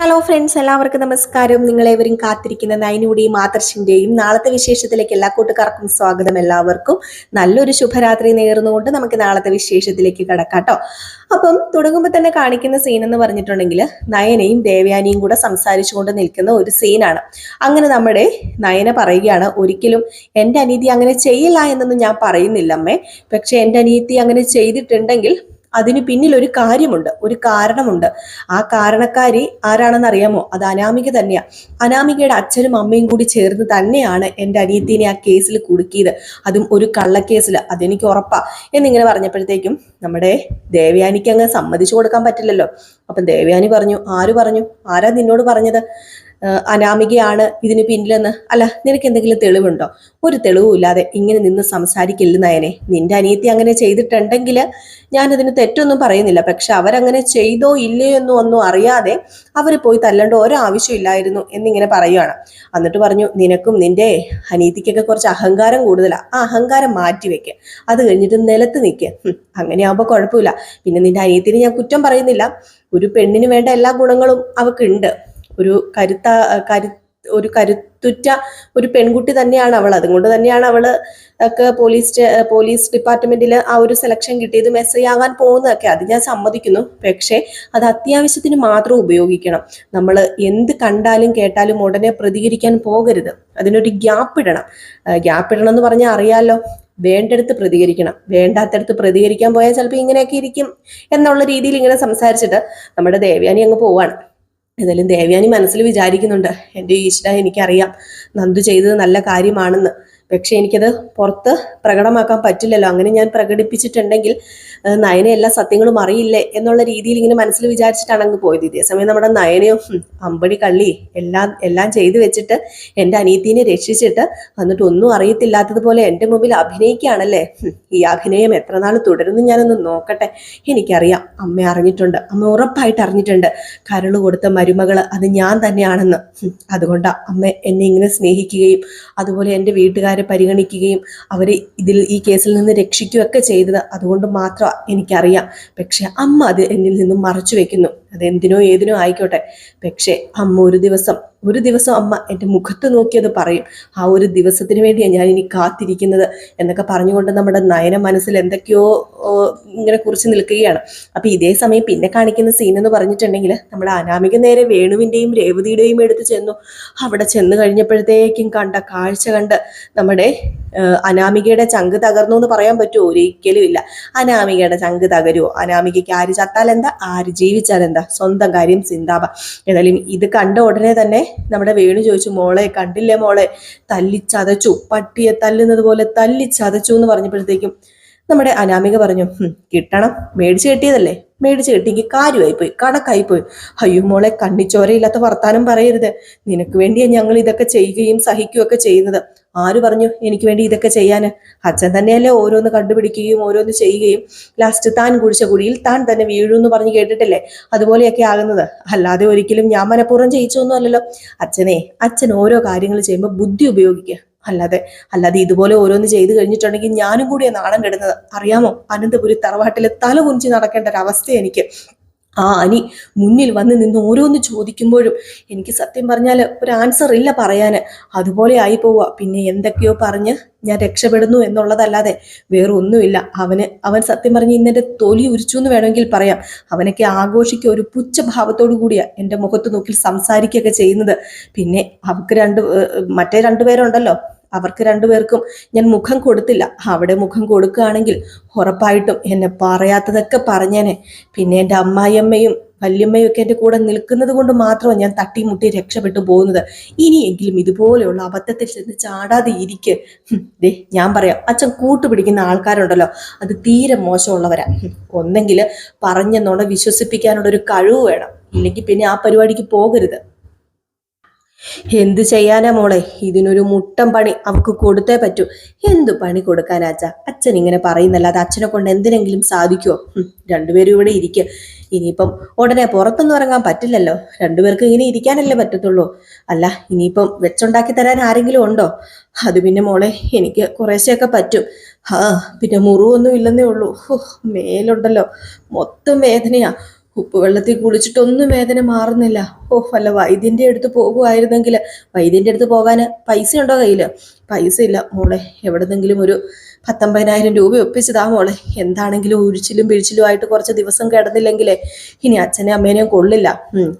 Hello friends, എല്ലാവർക്കും നമസ്കാരം. നിങ്ങളേവരും കാത്തിരിക്കുന്ന നയനയുടെയും ആദർശിന്റെയും നാളത്തെ വിശേഷത്തിലേക്ക് എല്ലാ കൂട്ടുകാർക്കും സ്വാഗതം. എല്ലാവർക്കും നല്ലൊരു ശുഭരാത്രി നേർന്നുകൊണ്ട് നമുക്ക് നാളത്തെ വിശേഷത്തിലേക്ക് കടക്കാട്ടോ. അപ്പം തുടങ്ങുമ്പോൾ തന്നെ കാണിക്കുന്ന സീൻ എന്ന് പറഞ്ഞിട്ടുണ്ടെങ്കിൽ നയനയും ദേവയാനിയും കൂടെ സംസാരിച്ചുകൊണ്ട് നിൽക്കുന്ന ഒരു സീനാണ്. അങ്ങനെ നമ്മുടെ നയന പറയുകയാണ്, ഒരിക്കലും എൻ്റെ അനീതി അങ്ങനെ ചെയ്യില്ല എന്നൊന്നും ഞാൻ പറയുന്നില്ല അമ്മേ. പക്ഷെ എൻ്റെ അനീതി അങ്ങനെ ചെയ്തിട്ടുണ്ടെങ്കിൽ അതിന് പിന്നിൽ ഒരു കാര്യമുണ്ട്, ഒരു കാരണമുണ്ട്. ആ കാരണക്കാരി ആരാണെന്ന് അറിയാമോ? അത് അനാമിക തന്നെയാ. അനാമികയുടെ അച്ഛനും അമ്മയും കൂടി ചേർന്ന് തന്നെയാണ് എൻ്റെ അനിയത്തിനെ ആ കേസിൽ കുടുക്കിയത്, അതും ഒരു കള്ളക്കേസിൽ. അതെനിക്ക് ഉറപ്പാ എന്നിങ്ങനെ പറഞ്ഞപ്പോഴത്തേക്കും നമ്മുടെ ദേവയാനിക്ക് അങ്ങ് സമ്മതിച്ചു കൊടുക്കാൻ പറ്റില്ലല്ലോ. അപ്പൊ ദേവയാനി പറഞ്ഞു, ആര് പറഞ്ഞു? ആരാ നിന്നോട് പറഞ്ഞത് അനാമികയാണ് ഇതിന് പിന്നിലെന്ന്? അല്ല, നിനക്ക് എന്തെങ്കിലും തെളിവുണ്ടോ? ഒരു തെളിവും ഇല്ലാതെ ഇങ്ങനെ നിന്ന് സംസാരിക്കില്ല നയനെ. നിന്റെ അനിയത്തി അങ്ങനെ ചെയ്തിട്ടുണ്ടെങ്കിൽ ഞാനതിന് തെറ്റൊന്നും പറയുന്നില്ല. പക്ഷെ അവരങ്ങനെ ചെയ്തോ ഇല്ലയോ എന്നും ഒന്നും അറിയാതെ അവർ പോയി തല്ലേണ്ട ഒരാവശ്യമില്ലായിരുന്നു എന്നിങ്ങനെ പറയുകയാണ്. എന്നിട്ട് പറഞ്ഞു, നിനക്കും നിന്റെ അനീതിക്കൊക്കെ കുറച്ച് അഹങ്കാരം കൂടുതലാണ്. ആ അഹങ്കാരം മാറ്റിവെക്ക്, അത് കഴിഞ്ഞിട്ട് നിലത്ത് നിൽക്ക്. അങ്ങനെയാകുമ്പോൾ കുഴപ്പമില്ല. പിന്നെ നിന്റെ അനിയത്തിനെ ഞാൻ കുറ്റം പറയുന്നില്ല. ഒരു പെണ്ണിന് വേണ്ട എല്ലാ ഗുണങ്ങളും അവൾക്കുണ്ട്. ഒരു കരുത്തുറ്റ ഒരു പെൺകുട്ടി തന്നെയാണ് അവൾ. അതുകൊണ്ട് തന്നെയാണ് അവള് ഒക്കെ പോലീസ് ഡിപ്പാർട്ട്മെന്റിൽ ആ ഒരു സെലക്ഷൻ കിട്ടിയതും SI ആകാൻ പോകുന്നതൊക്കെ. അത് ഞാൻ സമ്മതിക്കുന്നു. പക്ഷേ അത് അത്യാവശ്യത്തിന് മാത്രം ഉപയോഗിക്കണം. നമ്മൾ എന്ത് കണ്ടാലും കേട്ടാലും ഉടനെ പ്രതികരിക്കാൻ പോകരുത്. അതിനൊരു ഗ്യാപ്പ് ഇടണം. ഗ്യാപ്പ് ഇടണം എന്ന് പറഞ്ഞാൽ അറിയാലോ, വേണ്ടടുത്ത് പ്രതികരിക്കണം. വേണ്ടാത്തടുത്ത് പ്രതികരിക്കാൻ പോയാൽ ചിലപ്പോൾ ഇങ്ങനെയൊക്കെ ഇരിക്കും എന്നുള്ള രീതിയിൽ ഇങ്ങനെ സംസാരിച്ചിട്ട് നമ്മുടെ ദേവയാനി അങ്ങ് പോവാണ്. ഏതായാലും ദേവയാനി മനസ്സിൽ വിചാരിക്കുന്നുണ്ട്, എൻ്റെ ഈശ്വര, എനിക്കറിയാം നന്ദു ചെയ്തത് നല്ല കാര്യമാണെന്ന്. പക്ഷെ എനിക്കത് പുറത്ത് പ്രകടമാക്കാൻ പറ്റില്ലല്ലോ. അങ്ങനെ ഞാൻ പ്രകടിപ്പിച്ചിട്ടുണ്ടെങ്കിൽ നയന എല്ലാ സത്യങ്ങളും അറിയില്ലേ എന്നുള്ള രീതിയിൽ ഇങ്ങനെ മനസ്സിൽ വിചാരിച്ചിട്ടാണ് അങ്ങ് പോയത്. ഇതേസമയം നമ്മുടെ നയനയോ അമ്പടി കള്ളി എല്ലാം ചെയ്തു വെച്ചിട്ട് എൻ്റെ അനീതിനെ രക്ഷിച്ചിട്ട് എന്നിട്ട് ഒന്നും അറിയത്തില്ലാത്തതുപോലെ എൻ്റെ മുമ്പിൽ അഭിനയിക്കുകയാണല്ലേ. ഈ അഭിനയം എത്ര നാൾ തുടരുന്നു ഞാനൊന്ന് നോക്കട്ടെ. എനിക്കറിയാം അമ്മ അറിഞ്ഞിട്ടുണ്ട്, അമ്മ ഉറപ്പായിട്ട് അറിഞ്ഞിട്ടുണ്ട് കരള് കൊടുത്ത മരുമകള് അത് ഞാൻ തന്നെയാണെന്ന്. അതുകൊണ്ടാ അമ്മ എന്നെ ഇങ്ങനെ സ്നേഹിക്കുകയും അതുപോലെ എൻ്റെ വീട്ടുകാരെ പരിഗണിക്കുകയും അവരെ ഈ കേസിൽ നിന്ന് രക്ഷിക്കുകയൊക്കെ ചെയ്തത്. അതുകൊണ്ട് മാത്രം എനിക്കറിയാം. പക്ഷെ അമ്മ അത് എന്നിൽ നിന്നും മറച്ചു വെക്കുന്നു. അതെന്തിനോ ഏതിനോ ആയിക്കോട്ടെ. പക്ഷെ അമ്മ ഒരു ദിവസം അമ്മ എൻ്റെ മുഖത്ത് നോക്കിയത് പറയും. ആ ഒരു ദിവസത്തിന് വേണ്ടിയാണ് ഞാൻ ഇനി കാത്തിരിക്കുന്നത് എന്നൊക്കെ പറഞ്ഞുകൊണ്ട് നമ്മുടെ നയന മനസ്സിൽ എന്തൊക്കെയോ ഇങ്ങനെ കുറിച്ച് നിൽക്കുകയാണ്. അപ്പൊ ഇതേ സമയം പിന്നെ കാണിക്കുന്ന സീൻ എന്ന് പറഞ്ഞിട്ടുണ്ടെങ്കിൽ നമ്മുടെ അനാമിക നേരെ വേണുവിൻ്റെയും രേവതിയുടെയും എടുത്ത് ചെന്നു. അവിടെ ചെന്ന് കഴിഞ്ഞപ്പോഴത്തേക്കും കണ്ട കാഴ്ച കണ്ട് നമ്മുടെ അനാമികയുടെ ചങ്ക് തകർന്നു എന്ന് പറയാൻ പറ്റുമോ? ഒരിക്കലും ഇല്ല. അനാമികയുടെ ചങ്ക് തകരുമോ? അനാമികയ്ക്ക് ആര് ചത്താൽ എന്താ, ആര് ജീവിച്ചാൽ എന്താ, സ്വന്തം കാര്യം സിന്താബ. ഏതായാലും ഇത് കണ്ട ഉടനെ തന്നെ നമ്മുടെ വേണു ചോദിച്ചു, മോളെ കണ്ടില്ലേ മോളെ, തല്ലിച്ചതച്ചു, പട്ടിയെ തല്ലുന്നത് പോലെ തല്ലിച്ചതച്ചു എന്ന് പറഞ്ഞപ്പോഴത്തേക്കും നമ്മുടെ അനാമിക പറഞ്ഞു, കിട്ടണം, മേടിച്ചു കെട്ടിയതല്ലേ, മേടിച്ചു കെട്ടിക്ക് കാര്യമായിപ്പോയി, കണക്കായിപ്പോയി. അയ്യോ മോളെ, കണ്ണിച്ചോരയില്ലാത്ത വർത്താനം പറയരുത്. നിനക്ക് വേണ്ടിയാണ് ഞങ്ങൾ ഇതൊക്കെ ചെയ്യുകയും സഹിക്കുകയൊക്കെ ചെയ്യുന്നത്. ആര് പറഞ്ഞു എനിക്ക് വേണ്ടി ഇതൊക്കെ ചെയ്യാന്? അച്ഛൻ തന്നെയല്ലേ ഓരോന്ന് കണ്ടുപിടിക്കുകയും ഓരോന്ന് ചെയ്യുകയും ലാസ്റ്റ് താൻ കുഴിച്ച കുഴിയിൽ താൻ തന്നെ വീഴുമെന്ന് പറഞ്ഞ് കേട്ടിട്ടില്ലേ? അതുപോലെയൊക്കെ ആകുന്നത്. അല്ലാതെ ഒരിക്കലും ഞാൻ മനഃപൂർവ്വം ചെയ്യിച്ചൊന്നും അല്ലല്ലോ. അച്ഛൻ ഓരോ കാര്യങ്ങൾ ചെയ്യുമ്പോൾ ബുദ്ധി ഉപയോഗിക്കുക. അല്ലാതെ ഇതുപോലെ ഓരോന്ന് ചെയ്തു കഴിഞ്ഞിട്ടുണ്ടെങ്കിൽ ഞാനും കൂടിയാ നാണം കെടുന്നത്. അറിയാമോ, അനന്തപുരി തറവാട്ടിലെ തല കുനിച്ച് നടക്കേണ്ട ഒരവസ്ഥ എനിക്ക്. ആ അനി മുന്നിൽ വന്ന് നിന്ന് ഓരോന്ന് ചോദിക്കുമ്പോഴും എനിക്ക് സത്യം പറഞ്ഞാൽ ഒരു ആൻസർ ഇല്ല പറയാന്. അതുപോലെ ആയി പോവുക. പിന്നെ എന്തൊക്കെയോ പറഞ്ഞ് ഞാൻ രക്ഷപ്പെടുന്നു എന്നുള്ളതല്ലാതെ വേറെ ഒന്നുമില്ല. അവൻ സത്യം പറഞ്ഞ് ഇന്നെൻ്റെ തൊലി ഉരിച്ചു എന്ന് വേണമെങ്കിൽ പറയാം. അവനൊക്കെ ആഘോഷിക്കുക ഒരു പുച്ഛഭാവത്തോടു കൂടിയാ എൻ്റെ മുഖത്ത് നോക്കി സംസാരിക്കുകയൊക്കെ ചെയ്യുന്നത്. പിന്നെ അവർക്ക് മറ്റേ രണ്ടുപേരുണ്ടല്ലോ, അവർക്ക് രണ്ടുപേർക്കും ഞാൻ മുഖം കൊടുത്തില്ല. അവിടെ മുഖം കൊടുക്കുകയാണെങ്കിൽ ഉറപ്പായിട്ടും എന്നെ പറയാത്തതൊക്കെ പറഞ്ഞേനെ. പിന്നെ എൻ്റെ അമ്മായിയമ്മയും വല്യമ്മയും ഒക്കെ എൻ്റെ കൂടെ നിൽക്കുന്നത് കൊണ്ട് മാത്രമാണ് ഞാൻ തട്ടിമുട്ടി രക്ഷപ്പെട്ടു പോകുന്നത്. ഇനിയെങ്കിലും ഇതുപോലെയുള്ള അബദ്ധത്തിൽ ചെന്ന് ചാടാതെ ഇരിക്ക്. ഞാൻ പറയാം, അച്ഛൻ കൂട്ടുപിടിക്കുന്ന ആൾക്കാരുണ്ടല്ലോ, അത് തീരെ മോശമുള്ളവരാ. ഒന്നെങ്കിൽ പറഞ്ഞെന്നോണം വിശ്വസിപ്പിക്കാനുള്ള ഒരു കഴിവ് വേണം, ഇല്ലെങ്കിൽ പിന്നെ ആ പരിപാടിക്ക് പോകരുത്. എന്ത് ചെയ്യാനാ മോളെ, ഇതിനൊരു മുട്ടം പണി അവർക്ക് കൊടുത്തേ പറ്റൂ. എന്തു പണി കൊടുക്കാനാച്ചാ? അച്ഛൻ ഇങ്ങനെ പറയുന്നല്ലാതെ അച്ഛനെ കൊണ്ട് എന്തിനെങ്കിലും സാധിക്കുമോ? രണ്ടുപേരും ഇവിടെ ഇരിക്കുക. ഇനിയിപ്പം ഉടനെ പുറത്തൊന്നും ഇറങ്ങാൻ പറ്റില്ലല്ലോ. രണ്ടുപേർക്ക് ഇങ്ങനെ ഇരിക്കാനല്ലേ പറ്റത്തുള്ളൂ. അല്ല, ഇനിയിപ്പം വെച്ചുണ്ടാക്കി തരാൻ ആരെങ്കിലും ഉണ്ടോ? അത് പിന്നെ മോളെ എനിക്ക് കുറേശ്ശെയൊക്കെ പറ്റും. പിന്നെ മുറിവൊന്നും ഇല്ലെന്നേ ഉള്ളൂ. മേലുണ്ടല്ലോ മൊത്തം വേദനയാ. ഉപ്പുവെള്ളത്തിൽ കുളിച്ചിട്ടൊന്നും വേദന മാറുന്നില്ല. ഓ, വല്ല വൈദ്യന്റെ അടുത്ത് പോകുമായിരുന്നെങ്കിൽ. വൈദ്യന്റെ അടുത്ത് പോകാൻ പൈസ ഉണ്ടോ കയ്യില്? പൈസ ഇല്ല മോളെ. എവിടെന്നെങ്കിലും ഒരു 19,000 രൂപ ഒപ്പിച്ചതാ മോളെ. എന്താണെങ്കിലും ഉഴിച്ചിലും പിഴിച്ചിലും ആയിട്ട് കുറച്ച് ദിവസം കിടന്നില്ലെങ്കിലേ ഇനി അച്ഛനെയും അമ്മേനെയും കൊള്ളില്ല.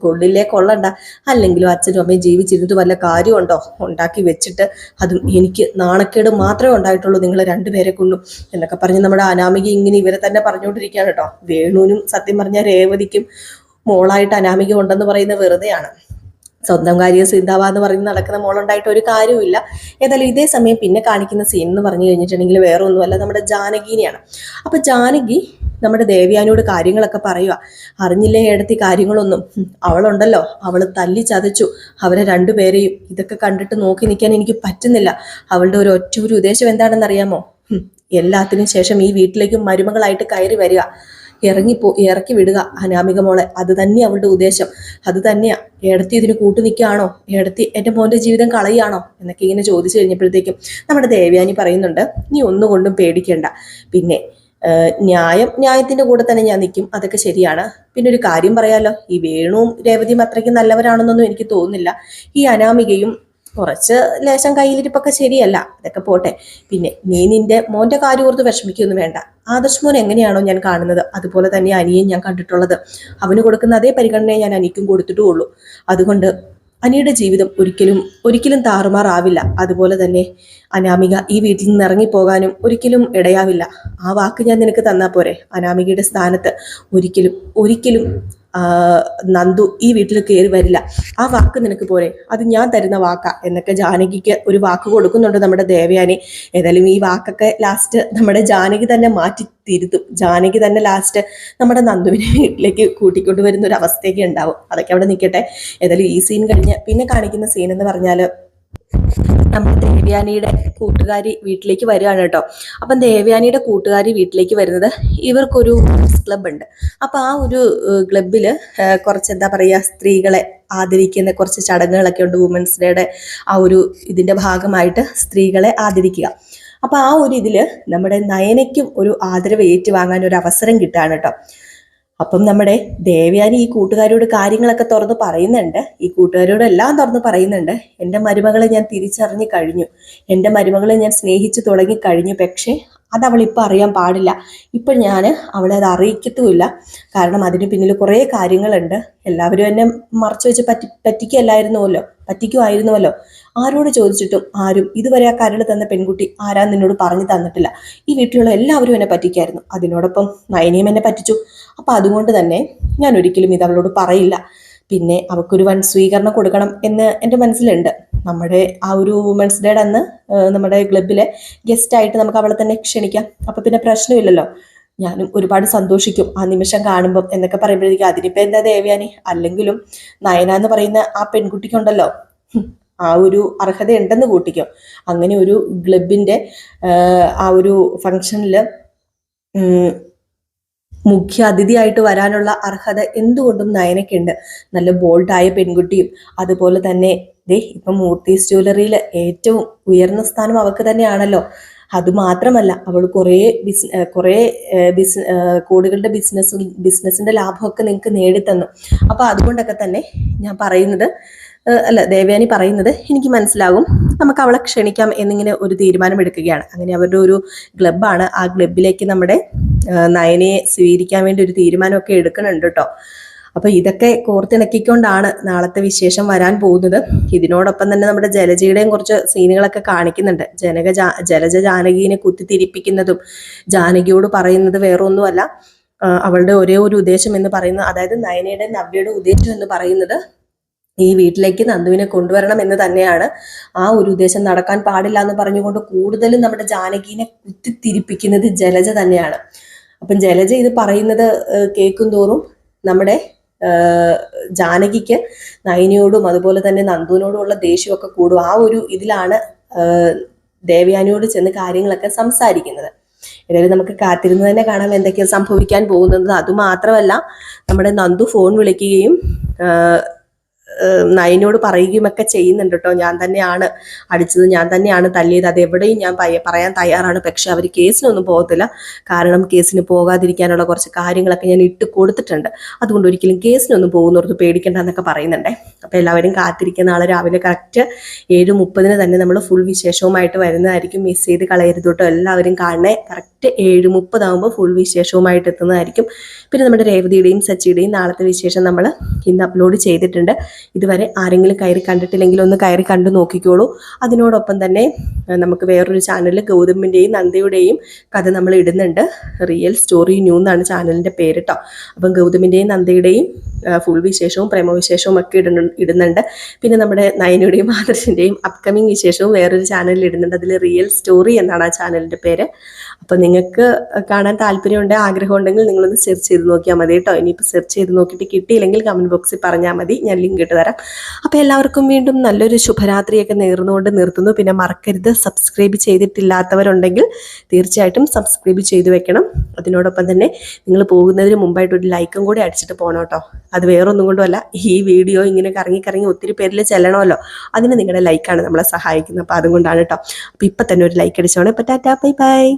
കൊള്ളില്ലേ കൊള്ളണ്ട. അല്ലെങ്കിലും അച്ഛനും അമ്മയും ജീവിച്ചിരുന്നിട്ട് വല്ല കാര്യമുണ്ടോ? ഉണ്ടാക്കി വെച്ചിട്ട് അതും എനിക്ക് നാണക്കേട് മാത്രമേ ഉണ്ടായിട്ടുള്ളൂ നിങ്ങളെ രണ്ടുപേരെ കൊണ്ടും എന്നൊക്കെ പറഞ്ഞ് നമ്മുടെ അനാമിക ഇങ്ങനെ ഇവരെ തന്നെ പറഞ്ഞുകൊണ്ടിരിക്കുകയാണ് കേട്ടോ. വേണുവിനും സത്യം പറഞ്ഞ രേവതിക്കും മോളായിട്ട് അനാമിക ഉണ്ടെന്ന് പറയുന്നത് വെറുതെയാണ്. സ്വന്തം കാര്യം സിദ്ധാവാന്ന് പറഞ്ഞ് നടക്കുന്ന മോളുണ്ടായിട്ട് ഒരു കാര്യമില്ല. ഏതായാലും ഇതേ സമയം പിന്നെ കാണിക്കുന്ന സീൻ എന്ന് പറഞ്ഞു കഴിഞ്ഞിട്ടുണ്ടെങ്കിൽ വേറെ ഒന്നുമല്ല, നമ്മുടെ ജാനകിനെയാണ്. അപ്പൊ ജാനകി നമ്മുടെ ദേവയാനിയോട് കാര്യങ്ങളൊക്കെ പറയുക. അറിഞ്ഞില്ലേ ഏടത്തി കാര്യങ്ങളൊന്നും? അവളുണ്ടല്ലോ, അവള് തല്ലി ചതച്ചു അവരെ രണ്ടുപേരെയും. ഇതൊക്കെ കണ്ടിട്ട് നോക്കി നിൽക്കാൻ എനിക്ക് പറ്റുന്നില്ല. അവളുടെ ഒരു ഉദ്ദേശം എന്താണെന്ന് അറിയാമോ? എല്ലാത്തിനും ശേഷം ഈ വീട്ടിലേക്ക് മരുമകളായിട്ട് കയറി വരിക, ഇറക്കി വിടുക അനാമിക മോളെ. അത് തന്നെയാ അവളുടെ ഉദ്ദേശം. അത് തന്നെയാ. ഏടത്തി ഇതിന് കൂട്ടു നിൽക്കുകയാണോ? ഏടത്തി എൻ്റെ മോൻ്റെ ജീവിതം കളയുകയാണോ എന്നൊക്കെ ഇങ്ങനെ ചോദിച്ചു കഴിഞ്ഞപ്പോഴത്തേക്കും നമ്മുടെ ദേവയാനി പറയുന്നുണ്ട്, നീ ഒന്നുകൊണ്ടും പേടിക്കേണ്ട. പിന്നെ ന്യായത്തിന്റെ കൂടെ തന്നെ ഞാൻ നിൽക്കും, അതൊക്കെ ശരിയാണ്. പിന്നെ ഒരു കാര്യം പറയാലോ, ഈ വേണുവും രേവതിയും അത്രയ്ക്ക് നല്ലവരാണെന്നൊന്നും എനിക്ക് തോന്നുന്നില്ല. ഈ അനാമികയും കുറച്ച് ലേശം കയ്യിലിരിപ്പൊക്കെ ശരിയല്ല, അതൊക്കെ പോട്ടെ. പിന്നെ നീ നിന്റെ മോന്റെ കാര്യം ഓർത്ത് വിഷമിക്കൊന്നും വേണ്ട. ആദർശ് മോൻ എങ്ങനെയാണോ ഞാൻ കാണുന്നത് അതുപോലെ തന്നെ അനിയൻ ഞാൻ കണ്ടിട്ടുള്ളത്. അവന് കൊടുക്കുന്ന അതേ പരിഗണനയെ ഞാൻ അനിക്കും കൊടുത്തിട്ടുള്ളൂ. അതുകൊണ്ട് അനിയുടെ ജീവിതം ഒരിക്കലും താറുമാറാവില്ല. അതുപോലെ തന്നെ അനാമിക ഈ വീട്ടിൽ നിന്ന് ഇറങ്ങിപ്പോകാനും ഒരിക്കലും ഇടയാവില്ല. ആ വാക്ക് ഞാൻ നിനക്ക് തന്നാ പോരെ? അനാമികയുടെ സ്ഥാനത്ത് ഒരിക്കലും നന്ദു ഈ വീട്ടിൽ കയറി വരില്ല. ആ വാക്ക് നിനക്ക് പോരെ? അത് ഞാൻ തരുന്ന വാക്കാ എന്നൊക്കെ ജാനകിക്ക് ഒരു വാക്ക് കൊടുക്കുന്നുണ്ട് നമ്മുടെ ദേവയാനി. ഏതായാലും ഈ വാക്കൊക്കെ ലാസ്റ്റ് നമ്മുടെ ജാനകി തന്നെ മാറ്റി തിരുത്തും. ജാനകി തന്നെ ലാസ്റ്റ് നമ്മുടെ നന്ദുവിനെ വീട്ടിലേക്ക് കൂട്ടിക്കൊണ്ടുവരുന്ന ഒരു അവസ്ഥയൊക്കെ ഉണ്ടാവും. അതൊക്കെ അവിടെ നിൽക്കട്ടെ. ഏതായാലും ഈ സീൻ കഴിഞ്ഞ് പിന്നെ കാണിക്കുന്ന സീൻ എന്ന് പറഞ്ഞാൽ നമ്മുടെ ദേവയാനിയുടെ കൂട്ടുകാരി വീട്ടിലേക്ക് വരികയാണ് കേട്ടോ. അപ്പം ദേവയാനിയുടെ കൂട്ടുകാരി വീട്ടിലേക്ക് വരുന്നത്, ഇവർക്കൊരു ക്ലബ് ഉണ്ട്. അപ്പം ആ ഒരു ക്ലബിൽ കുറച്ച് എന്താ പറയുക, സ്ത്രീകളെ ആദരിക്കുന്ന കുറച്ച് ചടങ്ങുകളൊക്കെ ഉണ്ട്. വുമൻസ് ഡേയുടെ ആ ഒരു ഇതിൻ്റെ ഭാഗമായിട്ട് സ്ത്രീകളെ ആദരിക്കുക. അപ്പം ആ ഒരു ഇതിൽ നമ്മുടെ നയനയ്ക്കും ഒരു ആദരവ് ഏറ്റുവാങ്ങാൻ ഒരു അവസരം കിട്ടുകയാണ് കേട്ടോ. അപ്പം നമ്മുടെ ദേവയാനി ഈ കൂട്ടുകാരോട് കാര്യങ്ങളൊക്കെ തുറന്ന് പറയുന്നുണ്ട്. ഈ കൂട്ടുകാരോട് എല്ലാം തുറന്ന് പറയുന്നുണ്ട്. എൻ്റെ മരുമകളെ ഞാൻ തിരിച്ചറിഞ്ഞു കഴിഞ്ഞു, എൻ്റെ മരുമകളെ ഞാൻ സ്നേഹിച്ചു തുടങ്ങി കഴിഞ്ഞു. പക്ഷേ അത് അവളിപ്പോൾ അറിയാൻ പാടില്ല. ഇപ്പം ഞാൻ അവളെ അത് അറിയിക്കത്തുമില്ല. കാരണം അതിന് പിന്നിൽ കുറേ കാര്യങ്ങളുണ്ട്. എല്ലാവരും എന്നെ മറച്ചു വെച്ച് പറ്റിക്കുമായിരുന്നുവല്ലോ. ആരോട് ചോദിച്ചിട്ടും ആരും ഇതുവരെ ആ കരൾ തന്ന പെൺകുട്ടി ആരാ നിന്നോട് പറഞ്ഞു തന്നിട്ടില്ല. ഈ വീട്ടിലുള്ള എല്ലാവരും എന്നെ പറ്റിക്കായിരുന്നു. അതിനോടൊപ്പം നയനയും എന്നെ പറ്റിച്ചു. അപ്പം അതുകൊണ്ട് തന്നെ ഞാൻ ഒരിക്കലും ഇത് അവളോട് പറയില്ല. പിന്നെ അവൾക്കൊരു വൻ സ്വീകരണം കൊടുക്കണം എന്ന് എൻ്റെ മനസ്സിലുണ്ട്. നമ്മുടെ ആ ഒരു വുമൻസ് ഡേയുടെ അന്ന് നമ്മുടെ ക്ലബിലെ ഗസ്റ്റായിട്ട് നമുക്ക് അവളെ തന്നെ ക്ഷണിക്കാം. അപ്പം പിന്നെ പ്രശ്നമില്ലല്ലോ. ഞാനും ഒരുപാട് സന്തോഷിക്കും ആ നിമിഷം കാണുമ്പം എന്നൊക്കെ പറയുമ്പോഴേക്കും അതിനിപ്പോൾ എന്താ ദേവയാനി? അല്ലെങ്കിലും നയന എന്ന് പറയുന്ന ആ പെൺകുട്ടിക്കുണ്ടല്ലോ ആ ഒരു അർഹത ഉണ്ടെന്ന് കൂട്ടിക്കോ. അങ്ങനെ ഒരു ക്ലബിൻ്റെ ആ ഒരു ഫംഗ്ഷനിൽ മുഖ്യ അതിഥിയായിട്ട് വരാനുള്ള അർഹത എന്തുകൊണ്ടും നയനയ്ക്കുണ്ട്. നല്ല ബോൾഡായ പെൺകുട്ടിയും അതുപോലെ തന്നെ ഇപ്പം മൂർത്തീസ് ജ്വല്ലറിയിൽ ഏറ്റവും ഉയർന്ന സ്ഥാനം അവൾക്ക് തന്നെയാണല്ലോ. അതുമാത്രമല്ല അവൾ കുറേ കോടികളുടെ ബിസിനസ്സിന്റെ ലാഭമൊക്കെ നിങ്ങൾക്ക് നേടിത്തന്നു. അപ്പൊ അതുകൊണ്ടൊക്കെ തന്നെ ഞാൻ പറയുന്നത് ദേവയാനി പറയുന്നത് എനിക്ക് മനസ്സിലാകും, നമുക്ക് അവളെ ക്ഷണിക്കാം എന്നിങ്ങനെ ഒരു തീരുമാനമെടുക്കുകയാണ്. അങ്ങനെ അവരുടെ ഒരു ക്ലബ്ബാണ്. ആ ക്ലബിലേക്ക് നമ്മുടെ നയനയെ സ്വീകരിക്കാൻ വേണ്ടി ഒരു തീരുമാനമൊക്കെ എടുക്കുന്നുണ്ട് കേട്ടോ. അപ്പൊ ഇതൊക്കെ കോർത്തിണക്കിക്കൊണ്ടാണ് നാളത്തെ വിശേഷം വരാൻ പോകുന്നത്. ഇതിനോടൊപ്പം തന്നെ നമ്മുടെ ജലജയുടെയും കുറച്ച് സീനുകളൊക്കെ കാണിക്കുന്നുണ്ട്. ജലജ ജാനകിനെ കുത്തിത്തിരിപ്പിക്കുന്നതും ജാനകിയോട് പറയുന്നത് വേറെ ഒന്നുമല്ല, അവളുടെ ഒരേ ഒരു ഉദ്ദേശം എന്ന് പറയുന്നത്, അതായത് നയനയുടെ നവ്യയുടെ ഉദ്ദേശം എന്ന് പറയുന്നത് ഈ വീട്ടിലേക്ക് നന്ദുവിനെ കൊണ്ടുവരണം എന്ന് തന്നെയാണ്. ആ ഒരു ഉദ്ദേശം നടക്കാൻ പാടില്ല എന്ന് പറഞ്ഞുകൊണ്ട് കൂടുതലും നമ്മുടെ ജാനകിനെ കുത്തിത്തിരിപ്പിക്കുന്നത് ജലജ തന്നെയാണ്. അപ്പം ജലജ ഇത് പറയുന്നത് കേൾക്കും തോറും നമ്മുടെ ജാനകിക്ക് നയനിയോടും അതുപോലെ തന്നെ നന്ദുവിനോടുമുള്ള ദേഷ്യമൊക്കെ കൂടും. ആ ഒരു ഇതിലാണ് ദേവയാനിയോട് ചെന്ന് കാര്യങ്ങളൊക്കെ സംസാരിക്കുന്നത്. ഏതായാലും നമുക്ക് കാത്തിരുന്ന് തന്നെ കാണാം എന്തൊക്കെയാണ് സംഭവിക്കാൻ പോകുന്നത്. അതുമാത്രമല്ല നമ്മുടെ നന്ദു ഫോൺ വിളിക്കുകയും നയനോട് പറയുകയുമൊക്കെ ചെയ്യുന്നുണ്ട് കേട്ടോ. ഞാൻ തന്നെയാണ് അടിച്ചത്, ഞാൻ തന്നെയാണ് തല്ലിയത്, അത് എവിടെയും ഞാൻ പറയാൻ തയ്യാറാണ്. പക്ഷെ അവർ കേസിനൊന്നും പോകത്തില്ല. കാരണം കേസിന് പോകാതിരിക്കാനുള്ള കുറച്ച് കാര്യങ്ങളൊക്കെ ഞാൻ ഇട്ട് കൊടുത്തിട്ടുണ്ട്. അതുകൊണ്ട് ഒരിക്കലും കേസിനൊന്നും പോകുന്നവർക്ക് പേടിക്കേണ്ട എന്നൊക്കെ പറയുന്നുണ്ടേ. അപ്പോൾ എല്ലാവരും കാത്തിരിക്കുന്ന നാളെ രാവിലെ കറക്റ്റ് 7:30 തന്നെ നമ്മൾ ഫുൾ വിശേഷവുമായിട്ട് വരുന്നതായിരിക്കും. മിസ് ചെയ്ത് കളയരുത് കേട്ടോ. എല്ലാവരും കാണണേ. കറക്റ്റ് 7:30 ആകുമ്പോൾ ഫുൾ വിശേഷവുമായിട്ട് എത്തുന്നതായിരിക്കും. പിന്നെ നമ്മുടെ രേവതിയുടെയും സച്ചിയുടെയും നാളത്തെ വിശേഷം നമ്മൾ ഇന്ന് അപ്ലോഡ് ചെയ്തിട്ടുണ്ട്. ഇതുവരെ ആരെങ്കിലും കയറി കണ്ടിട്ടില്ലെങ്കിൽ ഒന്ന് കയറി കണ്ടു നോക്കിക്കോളൂ. അതിനോടൊപ്പം തന്നെ നമുക്ക് വേറൊരു ചാനലിൽ ഗൗതമിൻ്റെയും നന്ദയുടെയും കഥ നമ്മൾ ഇടുന്നുണ്ട്. റിയൽ സ്റ്റോറി ന്യൂ എന്നാണ് ചാനലിൻ്റെ പേര് കേട്ടോ. അപ്പം ഗൗതമിൻ്റെയും നന്ദയുടെയും ഫുൾ വിശേഷവും പ്രേമവിശേഷവും ഒക്കെ ഇടുന്നുണ്ട്. പിന്നെ നമ്മുടെ നയനയുടെയും ആദർശിൻ്റെയും അപ്കമിങ് വിശേഷവും വേറൊരു ചാനലിൽ ഇടുന്നുണ്ട്. അതിൽ റിയൽ സ്റ്റോറി എന്നാണ് ആ ചാനലിൻ്റെ പേര്. അപ്പോൾ നിങ്ങൾക്ക് കാണാൻ താല്പര്യമുണ്ട്, ആഗ്രഹം ഉണ്ടെങ്കിൽ നിങ്ങളൊന്ന് സെർച്ച് ചെയ്ത് നോക്കിയാൽ മതി കേട്ടോ. ഇനിയിപ്പോൾ സെർച്ച് ചെയ്ത് നോക്കിയിട്ട് കിട്ടിയില്ലെങ്കിൽ കമൻറ്റ് ബോക്സിൽ പറഞ്ഞാൽ മതി, ഞാൻ ലിങ്ക് ഇട്ട് തരാം. അപ്പോൾ എല്ലാവർക്കും വീണ്ടും നല്ലൊരു ശുഭരാത്രിയൊക്കെ നേർന്നുകൊണ്ട് നിർത്തുന്നു. പിന്നെ മറക്കരുത്, സബ്സ്ക്രൈബ് ചെയ്തിട്ടില്ലാത്തവരുണ്ടെങ്കിൽ തീർച്ചയായിട്ടും സബ്സ്ക്രൈബ് ചെയ്ത് വെക്കണം. അതിനോടൊപ്പം തന്നെ നിങ്ങൾ പോകുന്നതിന് മുമ്പായിട്ട് ഒരു ലൈക്കും കൂടി അടിച്ചിട്ട് പോകണം കേട്ടോ. അത് വേറൊന്നും കൊണ്ടുമല്ല, ഈ വീഡിയോ ഇങ്ങനെ കറങ്ങി ഒത്തിരി പേരിൽ ചെല്ലണമല്ലോ, അതിന് നിങ്ങളുടെ ലൈക്കാണ് നമ്മളെ സഹായിക്കുന്നത്. അപ്പോൾ അതുകൊണ്ടാണ് കേട്ടോ. അപ്പോൾ ഇപ്പം തന്നെ ഒരു ലൈക്ക് അടിച്ചോണേ. അപ്പോൾ ടാറ്റാ, ബൈ ബൈ.